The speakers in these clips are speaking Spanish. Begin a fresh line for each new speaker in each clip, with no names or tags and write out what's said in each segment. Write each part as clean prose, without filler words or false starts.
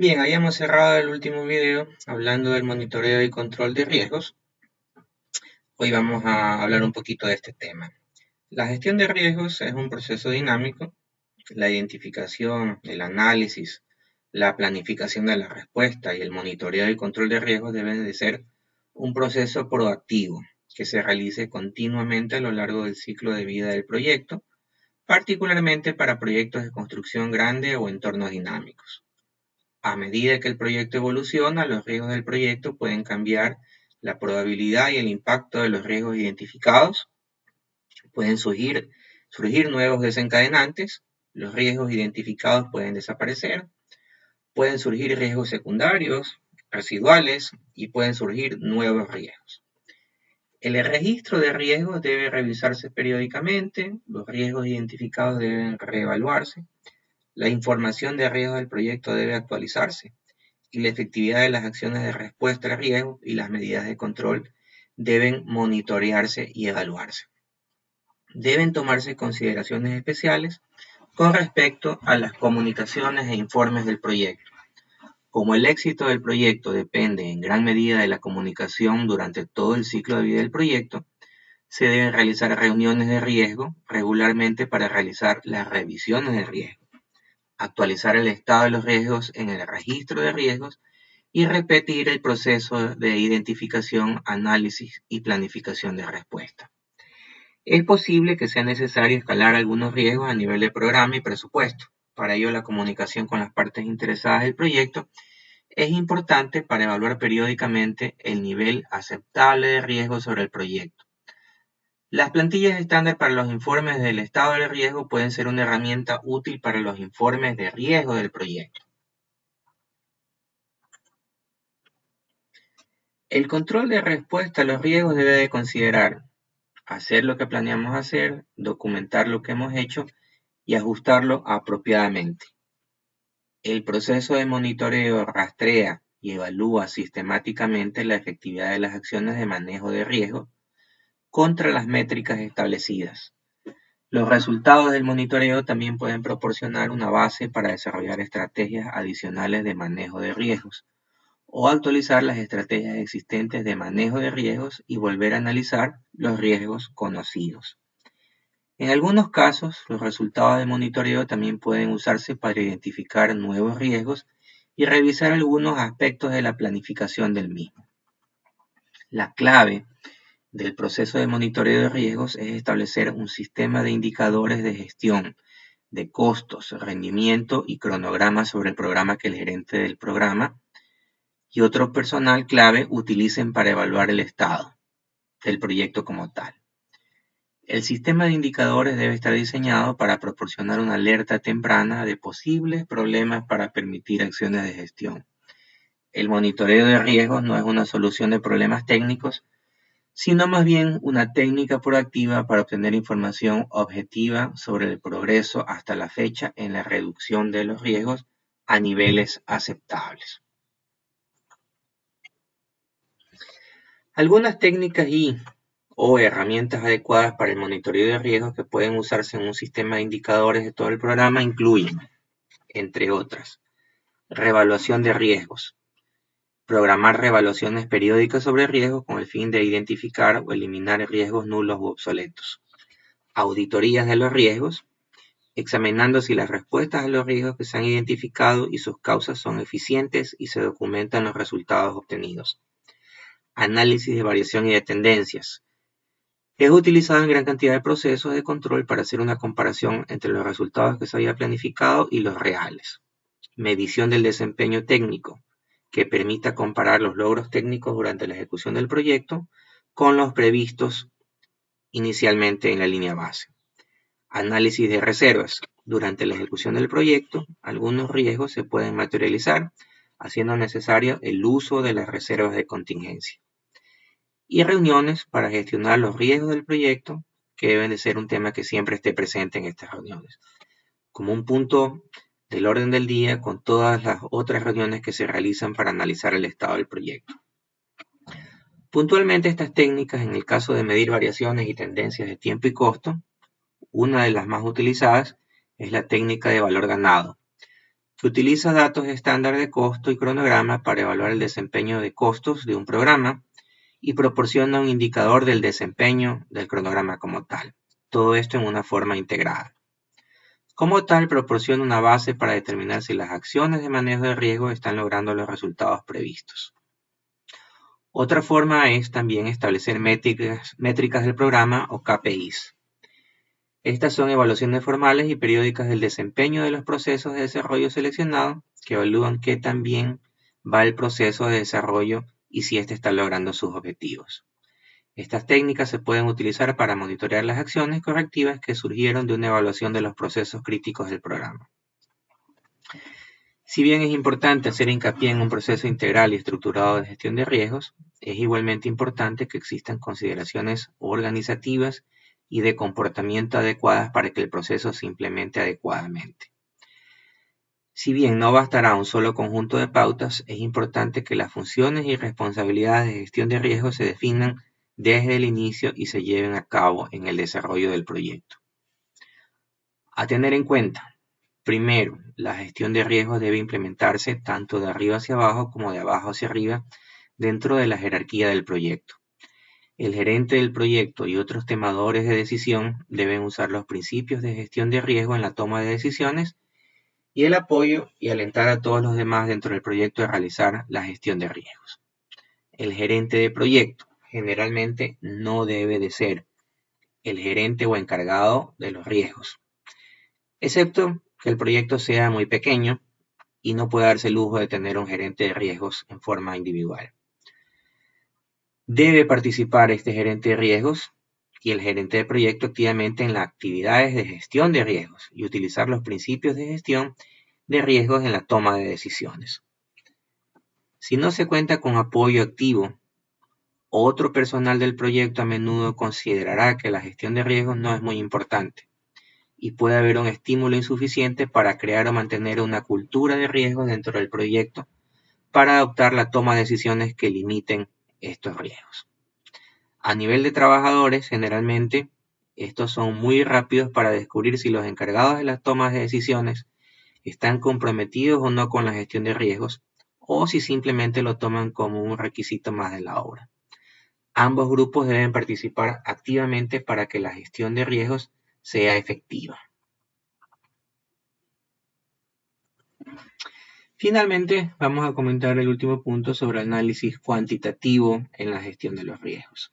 Bien, habíamos cerrado el último video hablando del monitoreo y control de riesgos. Hoy vamos a hablar un poquito de este tema. La gestión de riesgos es un proceso dinámico. La identificación, el análisis, la planificación de la respuesta y el monitoreo y control de riesgos deben de ser un proceso proactivo que se realice continuamente a lo largo del ciclo de vida del proyecto, particularmente para proyectos de construcción grande o entornos dinámicos. A medida que el proyecto evoluciona, los riesgos del proyecto pueden cambiar la probabilidad y el impacto de los riesgos identificados. Pueden surgir nuevos desencadenantes, los riesgos identificados pueden desaparecer, pueden surgir riesgos secundarios, residuales y pueden surgir nuevos riesgos. El registro de riesgos debe revisarse periódicamente, los riesgos identificados deben reevaluarse, la información de riesgos del proyecto debe actualizarse y la efectividad de las acciones de respuesta al riesgo y las medidas de control deben monitorearse y evaluarse. Deben tomarse consideraciones especiales con respecto a las comunicaciones e informes del proyecto. Como el éxito del proyecto depende en gran medida de la comunicación durante todo el ciclo de vida del proyecto, se deben realizar reuniones de riesgo regularmente para realizar las revisiones de riesgo, actualizar el estado de los riesgos en el registro de riesgos y repetir el proceso de identificación, análisis y planificación de respuesta. Es posible que sea necesario escalar algunos riesgos a nivel de programa y presupuesto. Para ello, la comunicación con las partes interesadas del proyecto es importante para evaluar periódicamente el nivel aceptable de riesgo sobre el proyecto. Las plantillas estándar para los informes del estado de riesgo pueden ser una herramienta útil para los informes de riesgo del proyecto. El control de respuesta a los riesgos debe de considerar hacer lo que planeamos hacer, documentar lo que hemos hecho y ajustarlo apropiadamente. El proceso de monitoreo rastrea y evalúa sistemáticamente la efectividad de las acciones de manejo de riesgo contra las métricas establecidas. Los resultados del monitoreo también pueden proporcionar una base para desarrollar estrategias adicionales de manejo de riesgos o actualizar las estrategias existentes de manejo de riesgos y volver a analizar los riesgos conocidos. En algunos casos, los resultados de monitoreo también pueden usarse para identificar nuevos riesgos y revisar algunos aspectos de la planificación del mismo. La clave del proceso de monitoreo de riesgos es establecer un sistema de indicadores de gestión de costos, rendimiento y cronograma sobre el programa que el gerente del programa y otro personal clave utilicen para evaluar el estado del proyecto como tal. El sistema de indicadores debe estar diseñado para proporcionar una alerta temprana de posibles problemas para permitir acciones de gestión. El monitoreo de riesgos no es una solución de problemas técnicos, sino más bien una técnica proactiva para obtener información objetiva sobre el progreso hasta la fecha en la reducción de los riesgos a niveles aceptables. Algunas técnicas o herramientas adecuadas para el monitoreo de riesgos que pueden usarse en un sistema de indicadores de todo el programa incluyen, entre otras, reevaluación de riesgos. Programar reevaluaciones periódicas sobre riesgos con el fin de identificar o eliminar riesgos nulos u obsoletos. Auditorías de los riesgos, examinando si las respuestas a los riesgos que se han identificado y sus causas son eficientes y se documentan los resultados obtenidos. Análisis de variación y de tendencias. Es utilizado en gran cantidad de procesos de control para hacer una comparación entre los resultados que se había planificado y los reales. Medición del desempeño técnico, que permita comparar los logros técnicos durante la ejecución del proyecto con los previstos inicialmente en la línea base. Análisis de reservas. Durante la ejecución del proyecto, algunos riesgos se pueden materializar, haciendo necesario el uso de las reservas de contingencia. Y reuniones para gestionar los riesgos del proyecto, que deben de ser un tema que siempre esté presente en estas reuniones, como un punto del orden del día con todas las otras reuniones que se realizan para analizar el estado del proyecto. Puntualmente estas técnicas, en el caso de medir variaciones y tendencias de tiempo y costo, una de las más utilizadas es la técnica de valor ganado, que utiliza datos estándar de costo y cronograma para evaluar el desempeño de costos de un programa y proporciona un indicador del desempeño del cronograma como tal. Todo esto en una forma integrada. Como tal, proporciona una base para determinar si las acciones de manejo de riesgo están logrando los resultados previstos. Otra forma es también establecer métricas del programa o KPIs. Estas son evaluaciones formales y periódicas del desempeño de los procesos de desarrollo seleccionado que evalúan qué tan bien va el proceso de desarrollo y si éste está logrando sus objetivos. Estas técnicas se pueden utilizar para monitorear las acciones correctivas que surgieron de una evaluación de los procesos críticos del programa. Si bien es importante hacer hincapié en un proceso integral y estructurado de gestión de riesgos, es igualmente importante que existan consideraciones organizativas y de comportamiento adecuadas para que el proceso se implemente adecuadamente. Si bien no bastará un solo conjunto de pautas, es importante que las funciones y responsabilidades de gestión de riesgos se definan desde el inicio y se lleven a cabo en el desarrollo del proyecto. A tener en cuenta. Primero, la gestión de riesgos debe implementarse tanto de arriba hacia abajo como de abajo hacia arriba dentro de la jerarquía del proyecto. El gerente del proyecto y otros tomadores de decisión deben usar los principios de gestión de riesgo en la toma de decisiones y el apoyo y alentar a todos los demás dentro del proyecto a realizar la gestión de riesgos. El gerente de proyecto generalmente no debe de ser el gerente o encargado de los riesgos, excepto que el proyecto sea muy pequeño y no pueda darse el lujo de tener un gerente de riesgos en forma individual. Debe participar este gerente de riesgos y el gerente de proyecto activamente en las actividades de gestión de riesgos y utilizar los principios de gestión de riesgos en la toma de decisiones. Si no se cuenta con apoyo activo, otro personal del proyecto a menudo considerará que la gestión de riesgos no es muy importante y puede haber un estímulo insuficiente para crear o mantener una cultura de riesgos dentro del proyecto para adoptar la toma de decisiones que limiten estos riesgos. A nivel de trabajadores, generalmente, estos son muy rápidos para descubrir si los encargados de las tomas de decisiones están comprometidos o no con la gestión de riesgos o si simplemente lo toman como un requisito más de la obra. Ambos grupos deben participar activamente para que la gestión de riesgos sea efectiva. Finalmente, vamos a comentar el último punto sobre análisis cuantitativo en la gestión de los riesgos.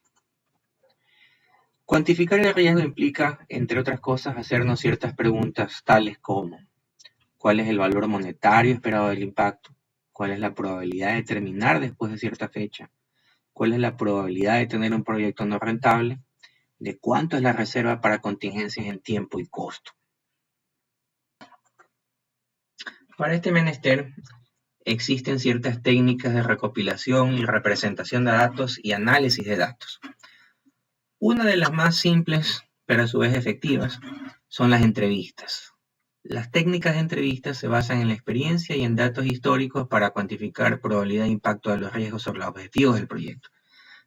Cuantificar el riesgo implica, entre otras cosas, hacernos ciertas preguntas tales como ¿cuál es el valor monetario esperado del impacto? ¿Cuál es la probabilidad de terminar después de cierta fecha? ¿Cuál es la probabilidad de tener un proyecto no rentable? ¿De cuánto es la reserva para contingencias en tiempo y costo? Para este menester existen ciertas técnicas de recopilación y representación de datos y análisis de datos. Una de las más simples, pero a su vez efectivas, son las entrevistas. Las técnicas de entrevistas se basan en la experiencia y en datos históricos para cuantificar probabilidad de impacto de los riesgos sobre los objetivos del proyecto.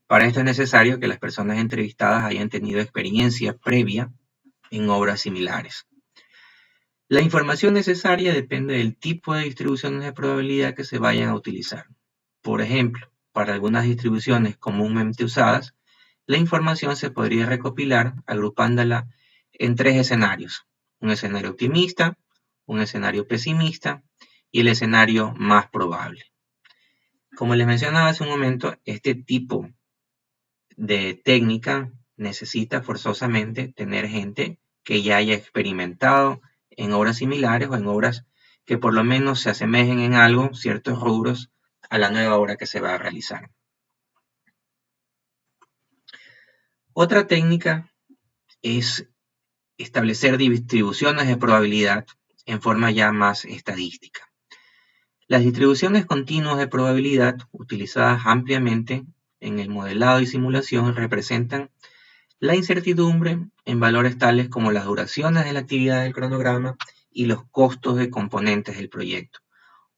Para esto es necesario que las personas entrevistadas hayan tenido experiencia previa en obras similares. La información necesaria depende del tipo de distribuciones de probabilidad que se vayan a utilizar. Por ejemplo, para algunas distribuciones comúnmente usadas, la información se podría recopilar agrupándola en 3 escenarios: un escenario optimista, un escenario pesimista y el escenario más probable. Como les mencionaba hace un momento, este tipo de técnica necesita forzosamente tener gente que ya haya experimentado en obras similares o en obras que por lo menos se asemejen en algo, ciertos rubros, a la nueva obra que se va a realizar. Otra técnica es establecer distribuciones de probabilidad en forma ya más estadística. Las distribuciones continuas de probabilidad, utilizadas ampliamente en el modelado y simulación, representan la incertidumbre en valores tales como las duraciones de la actividad del cronograma y los costos de componentes del proyecto.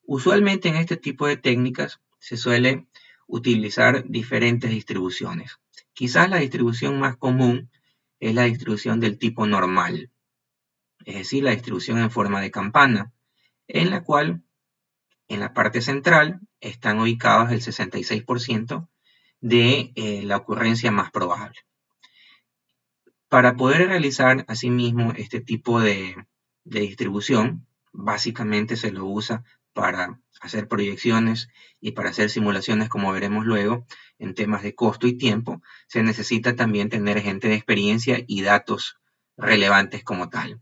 Usualmente en este tipo de técnicas se suele utilizar diferentes distribuciones. Quizás la distribución más común es la distribución del tipo normal, es decir, la distribución en forma de campana. en la cual en la parte central están ubicados el 66% de la ocurrencia más probable. Para poder realizar asimismo este tipo de distribución, básicamente se lo usa para hacer proyecciones y para hacer simulaciones, como veremos luego, en temas de costo y tiempo. Se necesita también tener gente de experiencia y datos relevantes como tal.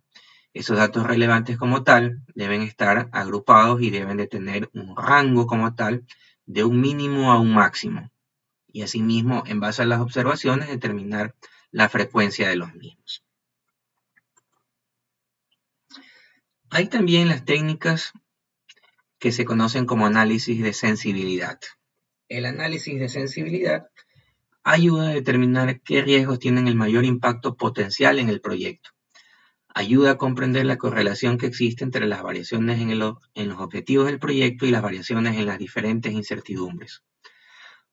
Esos datos relevantes como tal deben estar agrupados y deben de tener un rango como tal de un mínimo a un máximo. Y asimismo, en base a las observaciones, determinar la frecuencia de los mismos. Hay también las técnicas que se conocen como análisis de sensibilidad. El análisis de sensibilidad ayuda a determinar qué riesgos tienen el mayor impacto potencial en el proyecto. Ayuda a comprender la correlación que existe entre las variaciones en los objetivos del proyecto y las variaciones en las diferentes incertidumbres.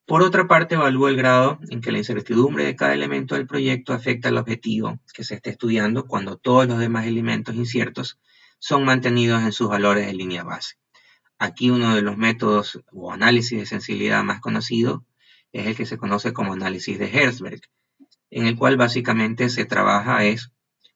Por otra parte, evalúa el grado en que la incertidumbre de cada elemento del proyecto afecta al objetivo que se está estudiando cuando todos los demás elementos inciertos son mantenidos en sus valores de línea base. Aquí uno de los métodos o análisis de sensibilidad más conocido es el que se conoce como análisis de Herzberg, en el cual básicamente se trabaja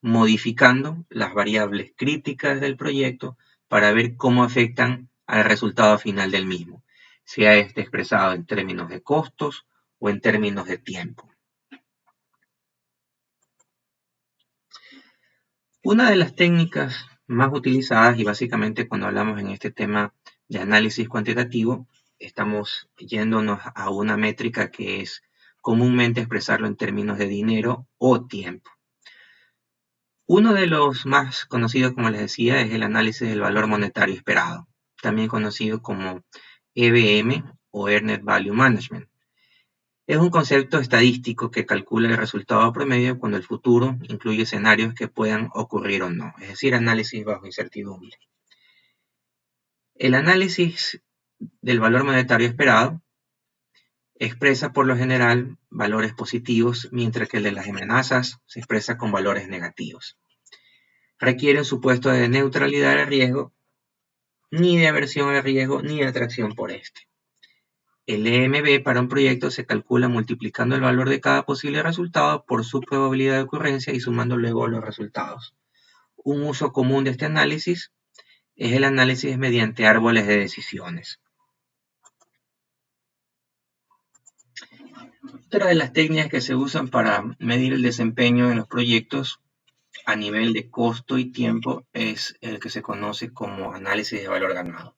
modificando las variables críticas del proyecto para ver cómo afectan al resultado final del mismo, sea este expresado en términos de costos o en términos de tiempo. Una de las técnicas más utilizadas, y básicamente cuando hablamos en este tema de análisis cuantitativo, estamos yéndonos a una métrica que es comúnmente expresarlo en términos de dinero o tiempo. Uno de los más conocidos, como les decía, es el análisis del valor monetario esperado, también conocido como EVM o Earned Value Management. Es un concepto estadístico que calcula el resultado promedio cuando el futuro incluye escenarios que puedan ocurrir o no, es decir, análisis bajo incertidumbre. El análisis del valor monetario esperado expresa por lo general valores positivos, mientras que el de las amenazas se expresa con valores negativos. Requiere un supuesto de neutralidad del riesgo, ni de aversión al riesgo, ni de atracción por este. El EMB para un proyecto se calcula multiplicando el valor de cada posible resultado por su probabilidad de ocurrencia y sumando luego los resultados. Un uso común de este análisis es el análisis mediante árboles de decisiones. Otra de las técnicas que se usan para medir el desempeño de los proyectos a nivel de costo y tiempo es el que se conoce como análisis de valor ganado.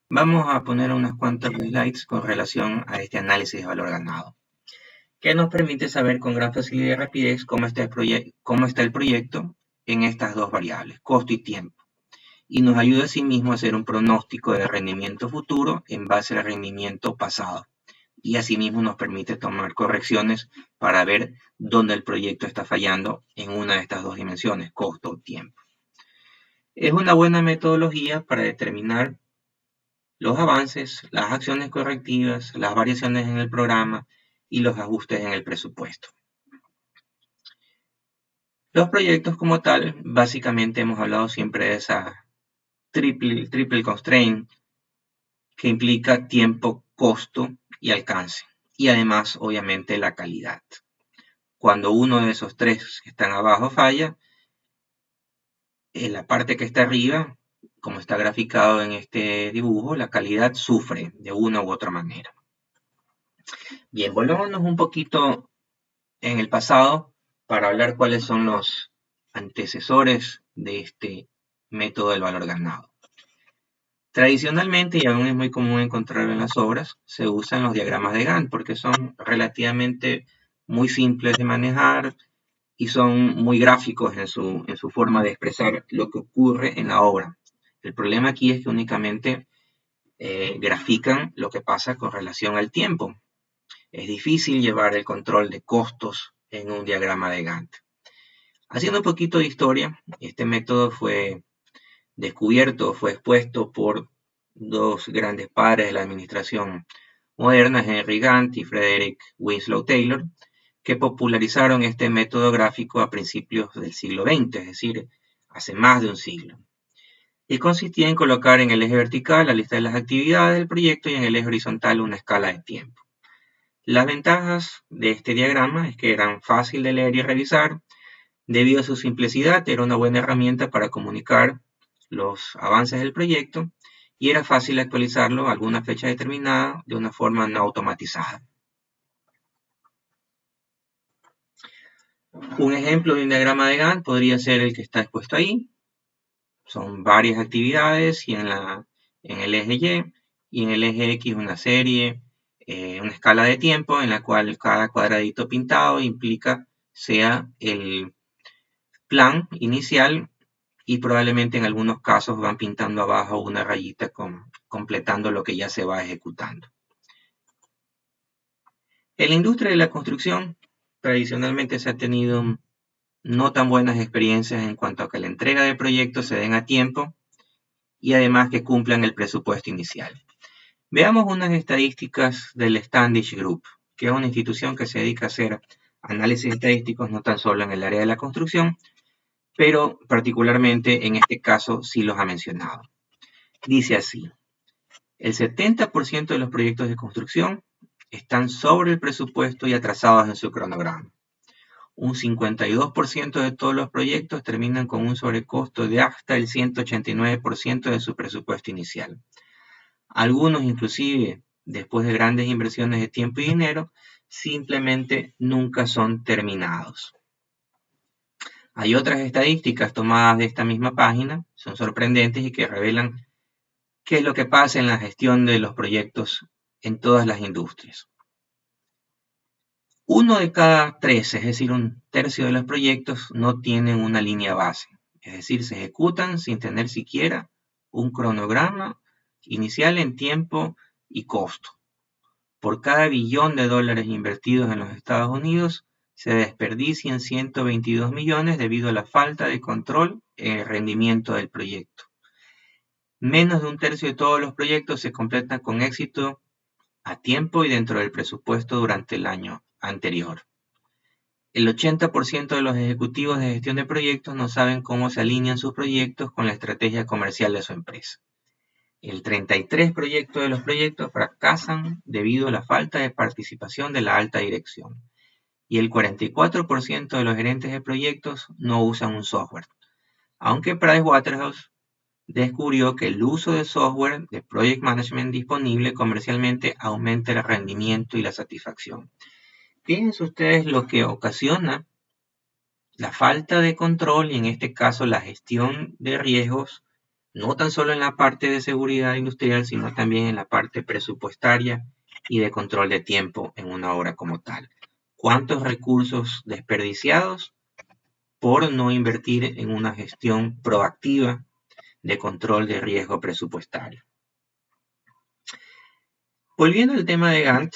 Vamos a poner unas cuantas slides con relación a este análisis de valor ganado, que nos permite saber con gran facilidad y rapidez cómo está el proyecto en estas dos variables, costo y tiempo, y nos ayuda asimismo a hacer un pronóstico de rendimiento futuro en base al rendimiento pasado, y asimismo nos permite tomar correcciones para ver dónde el proyecto está fallando en una de estas dos dimensiones, costo o tiempo. Es una buena metodología para determinar los avances, las acciones correctivas, las variaciones en el programa y los ajustes en el presupuesto. Los proyectos como tal, básicamente hemos hablado siempre de esa triple constraint que implica tiempo, costo y alcance. Y además, obviamente, la calidad. Cuando uno de esos tres que están abajo falla, en la parte que está arriba, como está graficado en este dibujo, la calidad sufre de una u otra manera. Bien, volvámonos un poquito en el pasado para hablar cuáles son los antecesores de este método del valor ganado. Tradicionalmente, y aún es muy común encontrarlo en las obras, se usan los diagramas de Gantt porque son relativamente muy simples de manejar y son muy gráficos en su forma de expresar lo que ocurre en la obra. El problema aquí es que únicamente grafican lo que pasa con relación al tiempo. Es difícil llevar el control de costos en un diagrama de Gantt. Haciendo un poquito de historia, este método fue descubierto, fue expuesto por dos grandes padres de la administración moderna, Henry Gantt y Frederick Winslow Taylor, que popularizaron este método gráfico a principios del siglo XX, es decir, hace más de un siglo. y consistía en colocar en el eje vertical la lista de las actividades del proyecto y en el eje horizontal una escala de tiempo. Las ventajas de este diagrama es que eran fácil de leer y revisar. Debido a su simplicidad, era una buena herramienta para comunicar los avances del proyecto y era fácil actualizarlo a alguna fecha determinada de una forma no automatizada. Un ejemplo de un diagrama de Gantt podría ser el que está expuesto ahí. Son varias actividades y en el eje Y en el eje X una serie, una escala de tiempo en la cual cada cuadradito pintado implica sea el plan inicial y probablemente en algunos casos van pintando abajo una rayita completando lo que ya se va ejecutando. En la industria de la construcción, tradicionalmente se ha tenido no tan buenas experiencias en cuanto a que la entrega de proyectos se den a tiempo y además que cumplan el presupuesto inicial. Veamos unas estadísticas del Standish Group, que es una institución que se dedica a hacer análisis estadísticos no tan solo en el área de la construcción, pero particularmente en este caso sí los ha mencionado. Dice así: el 70% de los proyectos de construcción están sobre el presupuesto y atrasados en su cronograma. Un 52% de todos los proyectos terminan con un sobrecosto de hasta el 189% de su presupuesto inicial. Algunos, inclusive, después de grandes inversiones de tiempo y dinero, simplemente nunca son terminados. Hay otras estadísticas tomadas de esta misma página, son sorprendentes y que revelan qué es lo que pasa en la gestión de los proyectos en todas las industrias. 1 de cada 3, es decir, un tercio de los proyectos, no tienen una línea base. Es decir, se ejecutan sin tener siquiera un cronograma inicial en tiempo y costo. Por cada billón de dólares invertidos en los Estados Unidos, se desperdician 122 millones debido a la falta de control en el rendimiento del proyecto. Menos de un tercio de todos los proyectos se completan con éxito a tiempo y dentro del presupuesto durante el año anterior. El 80% de los ejecutivos de gestión de proyectos no saben cómo se alinean sus proyectos con la estrategia comercial de su empresa. El 33% de los proyectos fracasan debido a la falta de participación de la alta dirección. Y el 44% de los gerentes de proyectos no usan un software. Aunque Pricewaterhouse descubrió que el uso de software de Project Management disponible comercialmente aumenta el rendimiento y la satisfacción. Fíjense ustedes lo que ocasiona la falta de control y en este caso la gestión de riesgos, no tan solo en la parte de seguridad industrial, sino también en la parte presupuestaria y de control de tiempo en una obra como tal. ¿Cuántos recursos desperdiciados por no invertir en una gestión proactiva de control de riesgo presupuestario? Volviendo al tema de Gantt,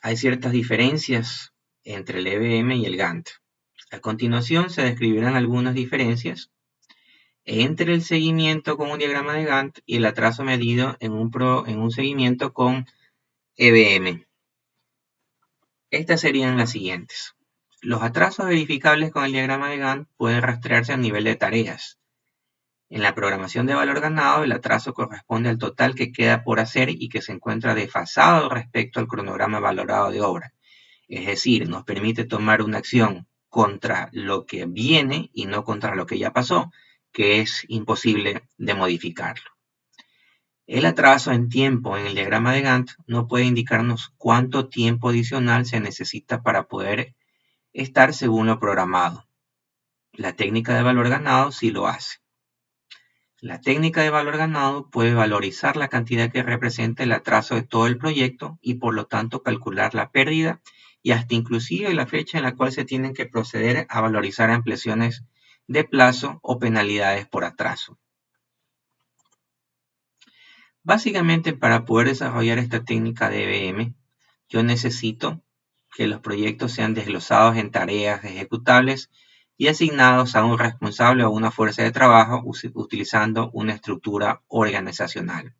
hay ciertas diferencias entre el EBM y el Gantt. A continuación se describirán algunas diferencias entre el seguimiento con un diagrama de Gantt y el atraso medido en un seguimiento con EBM. Estas serían las siguientes. Los atrasos verificables con el diagrama de Gantt pueden rastrearse a nivel de tareas. En la programación de valor ganado, el atraso corresponde al total que queda por hacer y que se encuentra desfasado respecto al cronograma valorado de obra. Es decir, nos permite tomar una acción contra lo que viene y no contra lo que ya pasó, que es imposible de modificarlo. El atraso en tiempo en el diagrama de Gantt no puede indicarnos cuánto tiempo adicional se necesita para poder estar según lo programado. La técnica de valor ganado sí lo hace. La técnica de valor ganado puede valorizar la cantidad que representa el atraso de todo el proyecto y por lo tanto calcular la pérdida y hasta inclusive la fecha en la cual se tienen que proceder a valorizar ampliaciones de plazo o penalidades por atraso. Básicamente, para poder desarrollar esta técnica de EBM, yo necesito que los proyectos sean desglosados en tareas ejecutables y asignados a un responsable o una fuerza de trabajo utilizando una estructura organizacional.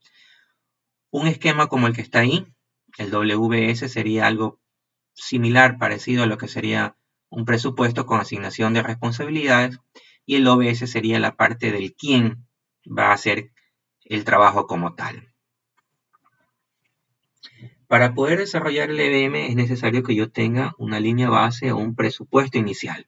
Un esquema como el que está ahí, el WS, sería algo similar, parecido a lo que sería un presupuesto con asignación de responsabilidades, y el OBS sería la parte del quién va a hacer el trabajo como tal. Para poder desarrollar el EBM es necesario que yo tenga una línea base o un presupuesto inicial.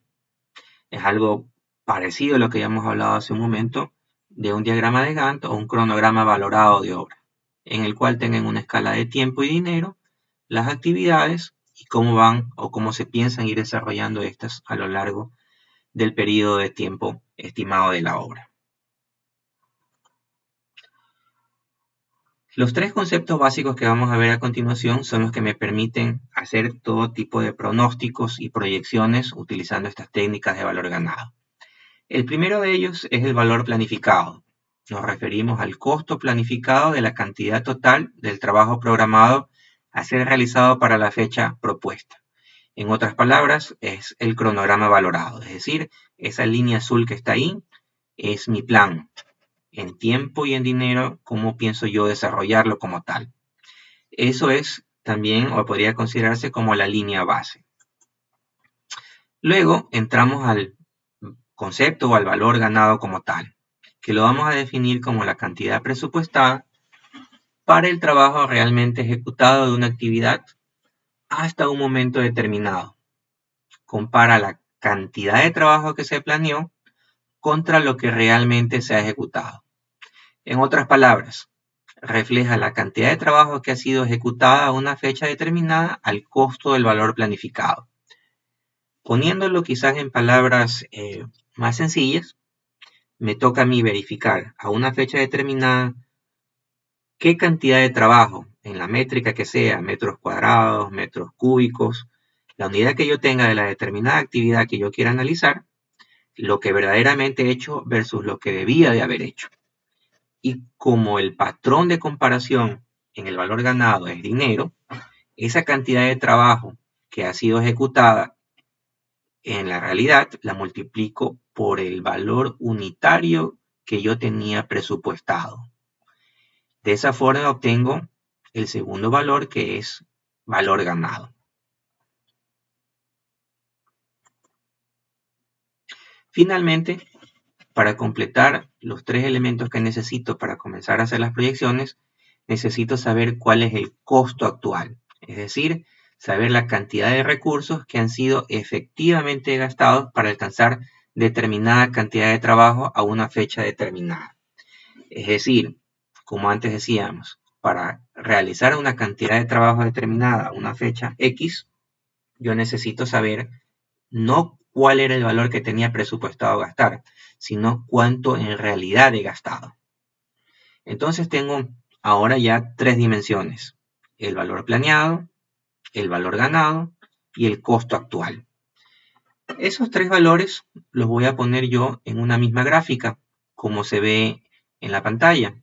Es algo parecido a lo que ya hemos hablado hace un momento de un diagrama de Gantt o un cronograma valorado de obra, en el cual tengan una escala de tiempo y dinero, las actividades y cómo van o cómo se piensan ir desarrollando estas a lo largo del periodo de tiempo estimado de la obra. Los tres conceptos básicos que vamos a ver a continuación son los que me permiten hacer todo tipo de pronósticos y proyecciones utilizando estas técnicas de valor ganado. El primero de ellos es el valor planificado. Nos referimos al costo planificado de la cantidad total del trabajo programado a ser realizado para la fecha propuesta. En otras palabras, es el cronograma valorado, es decir, esa línea azul que está ahí es mi plan, en tiempo y en dinero, cómo pienso yo desarrollarlo como tal. Eso es también, o podría considerarse como la línea base. Luego entramos al concepto o al valor ganado como tal, que lo vamos a definir como la cantidad presupuestada para el trabajo realmente ejecutado de una actividad hasta un momento determinado. Compara la cantidad de trabajo que se planeó contra lo que realmente se ha ejecutado. En otras palabras, refleja la cantidad de trabajo que ha sido ejecutada a una fecha determinada al costo del valor planificado. Poniéndolo quizás en palabras más sencillas, me toca a mí verificar a una fecha determinada qué cantidad de trabajo, en la métrica que sea, metros cuadrados, metros cúbicos, la unidad que yo tenga de la determinada actividad que yo quiera analizar, lo que verdaderamente he hecho versus lo que debía de haber hecho. Y como el patrón de comparación en el valor ganado es dinero, esa cantidad de trabajo que ha sido ejecutada en la realidad la multiplico por el valor unitario que yo tenía presupuestado. De esa forma obtengo el segundo valor, que es valor ganado. Finalmente, para completar los tres elementos que necesito para comenzar a hacer las proyecciones, necesito saber cuál es el costo actual, es decir, saber la cantidad de recursos que han sido efectivamente gastados para alcanzar determinada cantidad de trabajo a una fecha determinada. Es decir, como antes decíamos, para realizar una cantidad de trabajo determinada a una fecha X, yo necesito saber no cuál era el valor que tenía presupuestado gastar, sino cuánto en realidad he gastado. Entonces tengo ahora ya tres dimensiones: el valor planeado, el valor ganado y el costo actual. Esos tres valores los voy a poner yo en una misma gráfica, como se ve en la pantalla.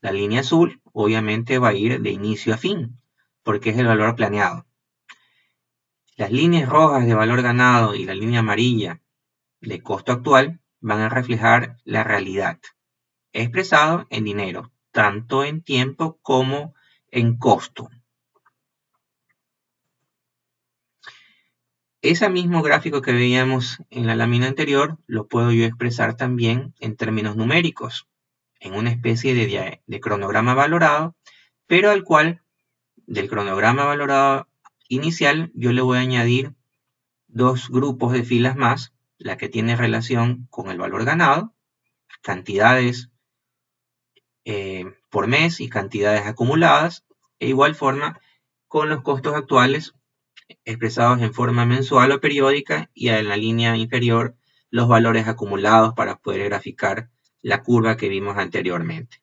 La línea azul obviamente va a ir de inicio a fin, porque es el valor planeado. Las líneas rojas de valor ganado y la línea amarilla de costo actual van a reflejar la realidad, expresado en dinero, tanto en tiempo como en costo. Ese mismo gráfico que veíamos en la lámina anterior lo puedo yo expresar también en términos numéricos, en una especie de cronograma valorado, pero al cual del cronograma valorado inicial yo le voy a añadir dos grupos de filas más, la que tiene relación con el valor ganado, cantidades por mes y cantidades acumuladas, e igual forma con los costos actuales expresados en forma mensual o periódica, y en la línea inferior los valores acumulados para poder graficar la curva que vimos anteriormente.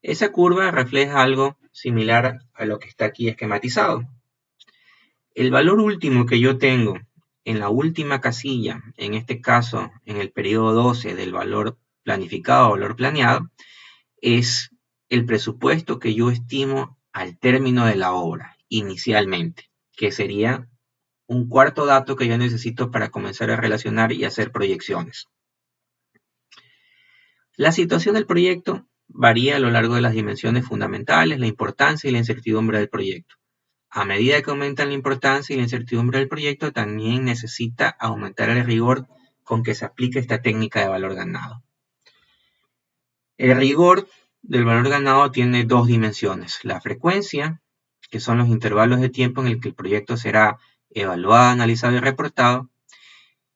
Esa curva refleja algo similar a lo que está aquí esquematizado. El valor último que yo tengo en la última casilla, en este caso en el periodo 12 del valor planificado o valor planeado, es el presupuesto que yo estimo al término de la obra inicialmente, que sería un cuarto dato que yo necesito para comenzar a relacionar y hacer proyecciones. La situación del proyecto varía a lo largo de las dimensiones fundamentales, la importancia y la incertidumbre del proyecto. A medida que aumentan la importancia y la incertidumbre del proyecto, también necesita aumentar el rigor con que se aplica esta técnica de valor ganado. El rigor del valor ganado tiene dos dimensiones: la frecuencia, que son los intervalos de tiempo en el que el proyecto será evaluado, analizado y reportado,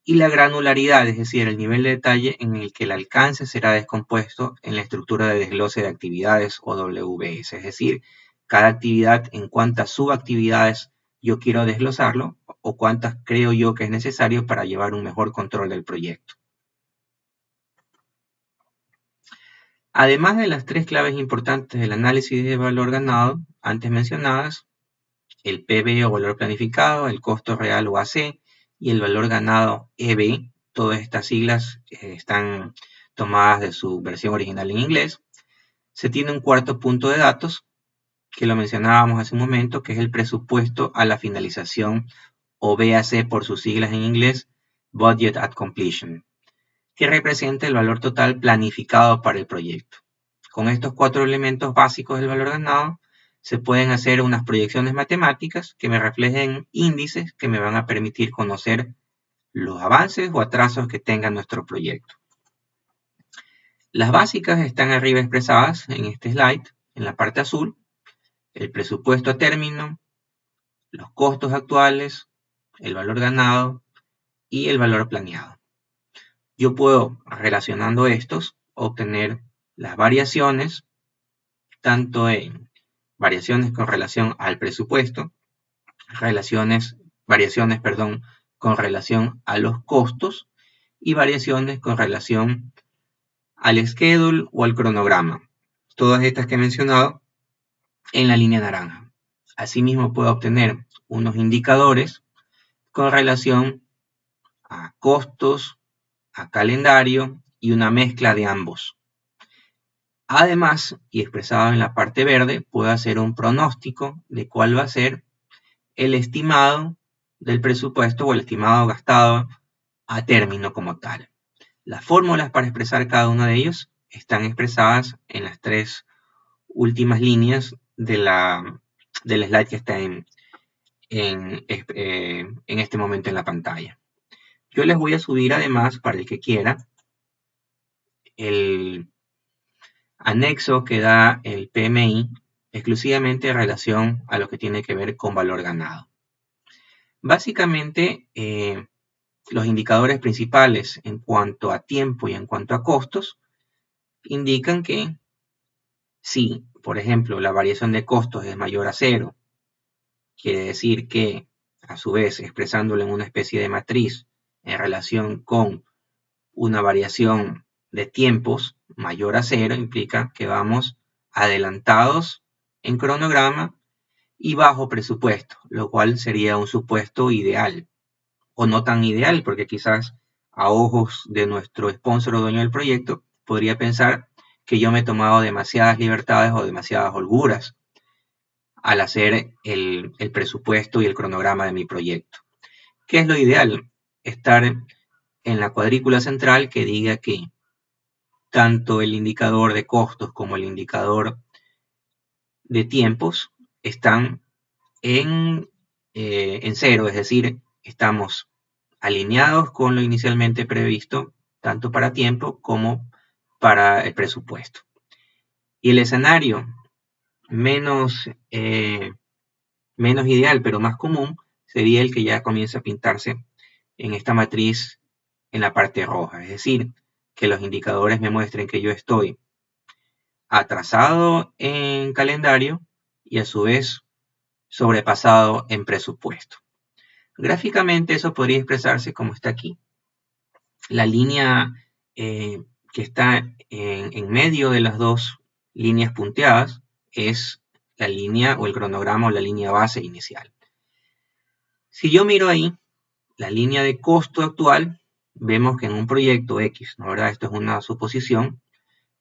y la granularidad, es decir, el nivel de detalle en el que el alcance será descompuesto en la estructura de desglose de actividades o WBS, es decir, cada actividad en cuántas subactividades yo quiero desglosarlo o cuántas creo yo que es necesario para llevar un mejor control del proyecto. Además de las tres claves importantes del análisis de valor ganado antes mencionadas, el PV o valor planificado, el costo real o AC y el valor ganado EB, todas estas siglas están tomadas de su versión original en inglés, se tiene un cuarto punto de datos que lo mencionábamos hace un momento, que es el presupuesto a la finalización, o BAC por sus siglas en inglés, Budget at Completion, que representa el valor total planificado para el proyecto. Con estos cuatro elementos básicos del valor ganado, se pueden hacer unas proyecciones matemáticas que me reflejen índices que me van a permitir conocer los avances o atrasos que tenga nuestro proyecto. Las básicas están arriba expresadas en este slide, en la parte azul: el presupuesto a término, los costos actuales, el valor ganado y el valor planeado. Yo puedo, relacionando estos, obtener las variaciones, tanto en variaciones con relación al presupuesto, variaciones, con relación a los costos y variaciones con relación al schedule o al cronograma. Todas estas que he mencionado en la línea naranja. Asimismo, puedo obtener unos indicadores con relación a costos, a calendario y una mezcla de ambos. Además, y expresado en la parte verde, puedo hacer un pronóstico de cuál va a ser el estimado del presupuesto o el estimado gastado a término como tal. Las fórmulas para expresar cada uno de ellos están expresadas en las tres últimas líneas del slide que está en este momento en la pantalla. Yo les voy a subir además, para el que quiera, el anexo que da el PMI exclusivamente en relación a lo que tiene que ver con valor ganado. Básicamente, los indicadores principales en cuanto a tiempo y en cuanto a costos indican que si, por ejemplo, la variación de costos es mayor a 0, quiere decir que, a su vez, expresándolo en una especie de matriz en relación con una variación de tiempos mayor a 0, implica que vamos adelantados en cronograma y bajo presupuesto, lo cual sería un supuesto ideal, o no tan ideal, porque quizás a ojos de nuestro sponsor o dueño del proyecto podría pensar que yo me he tomado demasiadas libertades o demasiadas holguras al hacer el presupuesto y el cronograma de mi proyecto. ¿Qué es lo ideal? Estar en la cuadrícula central que diga que tanto el indicador de costos como el indicador de tiempos están en 0, es decir, estamos alineados con lo inicialmente previsto, tanto para tiempo como para el presupuesto. Y el escenario menos ideal, pero más común, sería el que ya comienza a pintarse en esta matriz en la parte roja, es decir, que los indicadores me muestren que yo estoy atrasado en calendario y a su vez sobrepasado en presupuesto. Gráficamente eso podría expresarse como está aquí. La línea que está en medio de las dos líneas punteadas es la línea o el cronograma o la línea base inicial. Si yo miro ahí la línea de costo actual, vemos que en un proyecto X, ¿no? ¿Verdad? Esto es una suposición,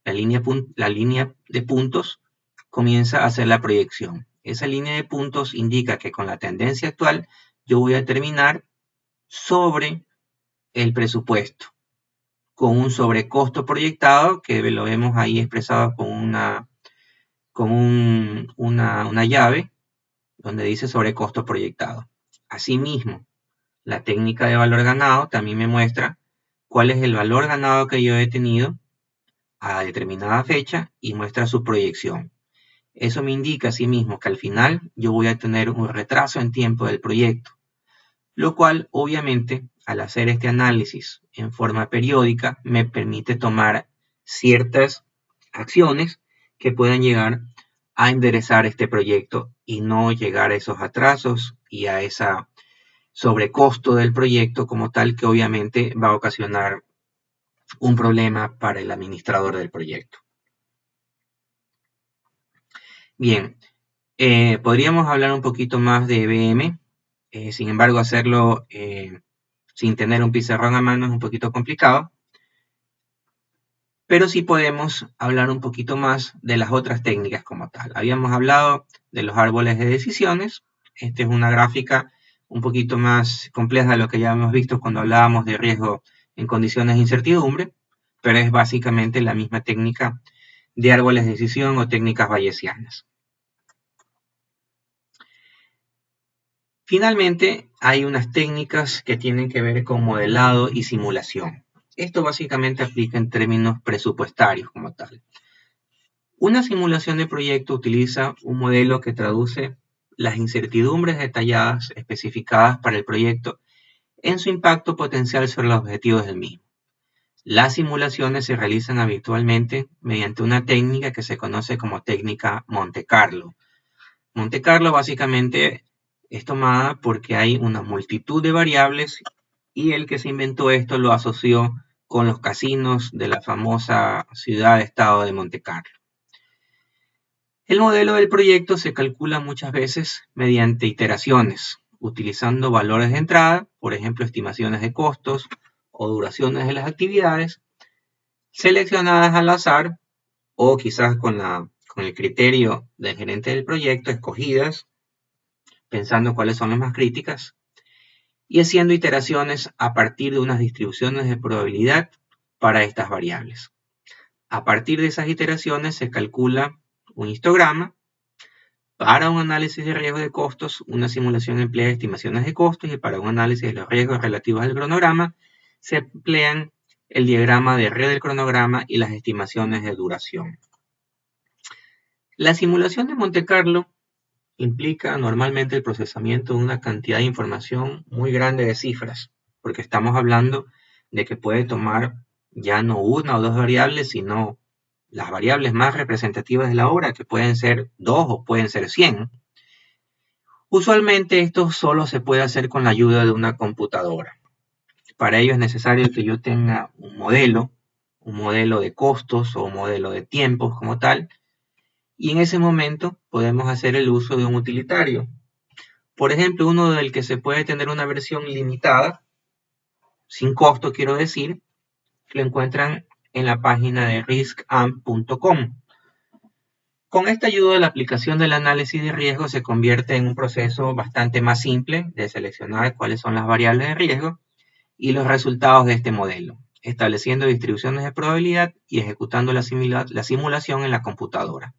la línea de puntos comienza a hacer la proyección. Esa línea de puntos indica que con la tendencia actual yo voy a terminar sobre el presupuesto, con un sobrecosto proyectado que lo vemos ahí expresado con una llave donde dice sobrecosto proyectado. Asimismo, la técnica de valor ganado también me muestra cuál es el valor ganado que yo he tenido a determinada fecha y muestra su proyección. Eso me indica asimismo que al final yo voy a tener un retraso en tiempo del proyecto, lo cual obviamente al hacer este análisis en forma periódica me permite tomar ciertas acciones que puedan llegar a enderezar este proyecto y no llegar a esos atrasos y a esa sobrecosto del proyecto como tal, que obviamente va a ocasionar un problema para el administrador del proyecto. Bien, podríamos hablar un poquito más de EBM, sin embargo hacerlo sin tener un pizarrón a mano es un poquito complicado, pero sí podemos hablar un poquito más de las otras técnicas como tal. Habíamos hablado de los árboles de decisiones. Esta es una gráfica un poquito más compleja de lo que ya hemos visto cuando hablábamos de riesgo en condiciones de incertidumbre, pero es básicamente la misma técnica de árboles de decisión o técnicas bayesianas. Finalmente, hay unas técnicas que tienen que ver con modelado y simulación. Esto básicamente aplica en términos presupuestarios como tal. Una simulación de proyecto utiliza un modelo que traduce las incertidumbres detalladas especificadas para el proyecto en su impacto potencial sobre los objetivos del mismo. Las simulaciones se realizan habitualmente mediante una técnica que se conoce como técnica Monte Carlo. Monte Carlo básicamente es tomada porque hay una multitud de variables y el que se inventó esto lo asoció con los casinos de la famosa ciudad-estado de Monte Carlo. El modelo del proyecto se calcula muchas veces mediante iteraciones, utilizando valores de entrada, por ejemplo, estimaciones de costos o duraciones de las actividades, seleccionadas al azar o quizás con el criterio del gerente del proyecto, escogidas, pensando cuáles son las más críticas, y haciendo iteraciones a partir de unas distribuciones de probabilidad para estas variables. A partir de esas iteraciones se calcula un histograma. Para un análisis de riesgo de costos, una simulación emplea estimaciones de costos y para un análisis de los riesgos relativos al cronograma se emplean el diagrama de red del cronograma y las estimaciones de duración. La simulación de Monte Carlo implica normalmente el procesamiento de una cantidad de información muy grande de cifras, porque estamos hablando de que puede tomar ya no una o dos variables, sino las variables más representativas de la obra, que pueden ser 2 o pueden ser 100. Usualmente esto solo se puede hacer con la ayuda de una computadora. Para ello es necesario que yo tenga un modelo de costos o un modelo de tiempos como tal, y en ese momento podemos hacer el uso de un utilitario. Por ejemplo, uno del que se puede tener una versión limitada, sin costo quiero decir, lo encuentran en la página de riskam.com. Con esta ayuda, la aplicación del análisis de riesgo se convierte en un proceso bastante más simple de seleccionar cuáles son las variables de riesgo y los resultados de este modelo, estableciendo distribuciones de probabilidad y ejecutando la simulación en la computadora.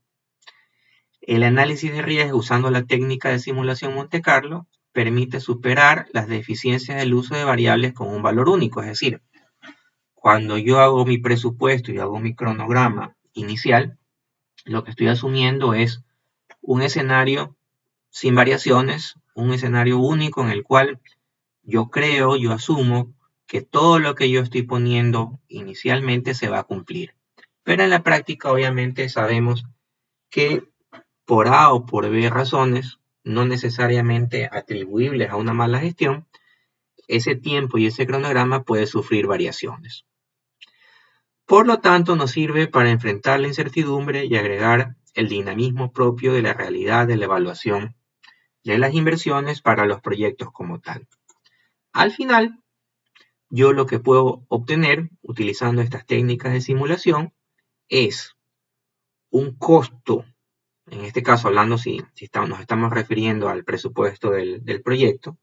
El análisis de riesgo usando la técnica de simulación Monte Carlo permite superar las deficiencias del uso de variables con un valor único, es decir, cuando yo hago mi presupuesto y hago mi cronograma inicial, lo que estoy asumiendo es un escenario sin variaciones, un escenario único en el cual yo asumo que todo lo que yo estoy poniendo inicialmente se va a cumplir. Pero en la práctica obviamente sabemos que por A o por B razones, no necesariamente atribuibles a una mala gestión, ese tiempo y ese cronograma puede sufrir variaciones. Por lo tanto, nos sirve para enfrentar la incertidumbre y agregar el dinamismo propio de la realidad de la evaluación de las inversiones para los proyectos como tal. Al final, yo lo que puedo obtener utilizando estas técnicas de simulación es un costo. En este caso, hablando si nos estamos refiriendo al presupuesto del proyecto,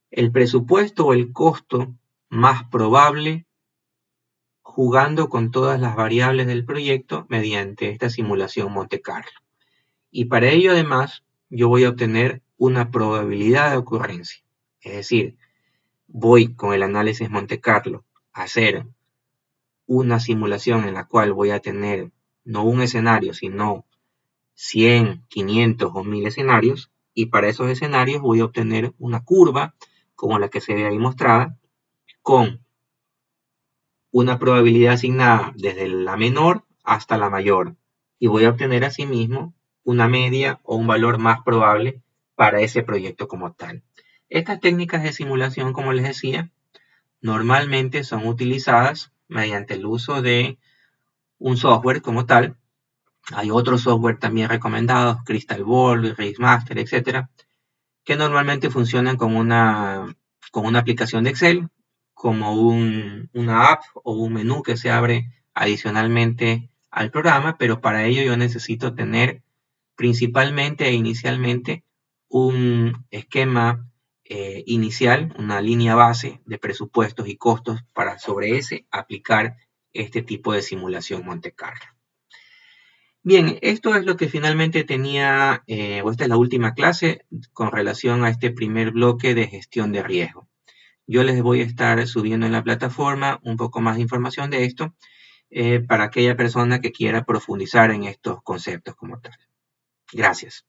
el presupuesto o el costo más probable jugando con todas las variables del proyecto mediante esta simulación Monte Carlo. Y para ello, además, yo voy a obtener una probabilidad de ocurrencia. Es decir, voy con el análisis Monte Carlo a hacer una simulación en la cual voy a tener no un escenario, sino 100, 500 o 1000 escenarios, y para esos escenarios voy a obtener una curva como la que se ve ahí mostrada, con una probabilidad asignada desde la menor hasta la mayor, y voy a obtener asimismo una media o un valor más probable para ese proyecto como tal. Estas técnicas de simulación, como les decía, normalmente son utilizadas mediante el uso de un software como tal. Hay otros software también recomendados, Crystal Ball, RaceMaster, etcétera, que normalmente funcionan con una aplicación de Excel, como una app o un menú que se abre adicionalmente al programa, pero para ello yo necesito tener principalmente e inicialmente un esquema inicial, una línea base de presupuestos y costos para sobre ese aplicar este tipo de simulación Monte Carlo. Bien, esto es lo que finalmente tenía, o esta es la última clase con relación a este primer bloque de gestión de riesgo. Yo les voy a estar subiendo en la plataforma un poco más de información de esto para aquella persona que quiera profundizar en estos conceptos como tal. Gracias.